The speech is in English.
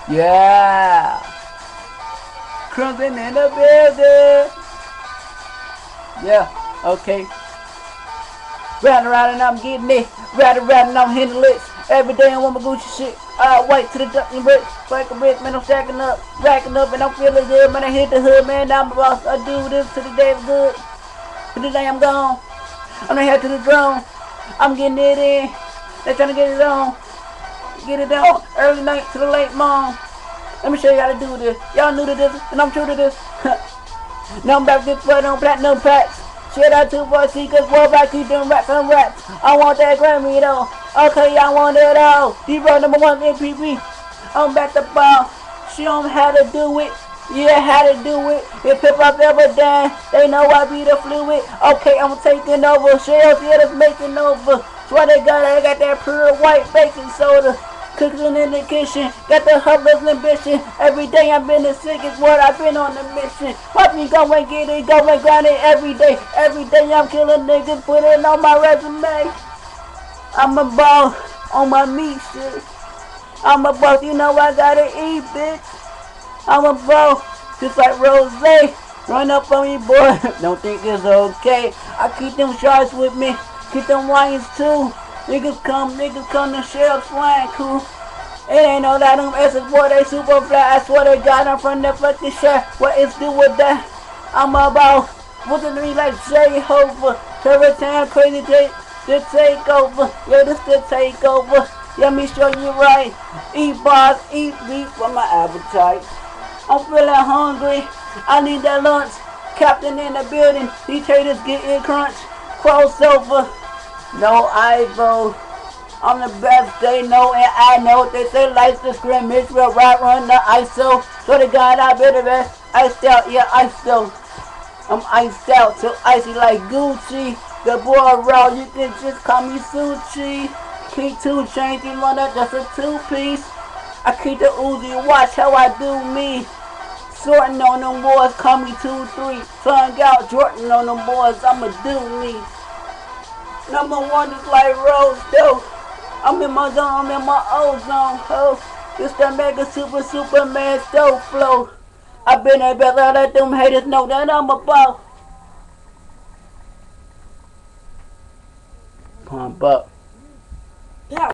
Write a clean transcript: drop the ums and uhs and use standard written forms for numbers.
Yeah. Cruising in the building. Yeah. Okay. Riding around and I'm getting it. Riding around and I'm hitting the licks. Every day I want my Gucci shit. I white to the ducking brick. Fucking brick, man. I'm stacking up. Racking up and I'm feeling good. Man, I hit the hood, man. I'm a boss. I do this to the day of good. To the day I'm gone. I'm the head to the drone. I'm getting it in. They trying to get it on. Get it down. Early night to the late morning. Let me show you how to do this. Y'all new to this, and I'm true to this. Now I'm back with blood on platinum packs. Shit out 2 4 cause boy, I keep them racks on racks. I want that Grammy though. Okay, I want it all. D-Roll #1 MPP. I'm back to ball. Show them how to do it. Yeah, how to do it. If hip hop ever done, they know I be the fluid. Okay, I'm taking over. Shells, yeah, that's making over. Swear they got that pure white baking soda. Cooking in the kitchen, got the hustlers ambition. Every day I've been the sickest word, I've been on the mission. Watch me go and get it, go and grind it every day. Every day I'm killing niggas, put it on my resume. I'm a boss on my meat shit. I'm a boss, you know I gotta eat, bitch. I'm a boss, just like Rose. Run up on me, boy. Don't think it's okay. I keep them sharks with me, keep them lions too. Niggas come to shell flying cool. It ain't no that them S's, boy, they super fly. I swear to God, I'm from the fucking share. What is do with that? I'm about looking at me like Jehovah. Every time crazy to take over. Yo, this the takeover. Let me show you right. Eat bars, eat beef for my appetite. I'm feeling hungry. I need that lunch. Captain in the building. These traders getting crunch. Crossover. No Ivo. I'm the best they know and I know. They say life's a scrimmage. We'll run the ISO. So the God I better best. Iced out, yeah, iced out. I'm iced out, so icy like Gucci. The boy raw, you can just call me Sushi. Keep 2 chains, you want that just a 2-piece. I keep the Uzi, watch how I do me. Sorting on them boys, call me 2-3. Tongue out, Jordan on them boys, I'ma do me. #1 just like Rose, though. I'm in my zone, I'm in my ozone, ho. This the mega Superman stove flow. I been there, better let them haters know that I'm a boss. Pump up.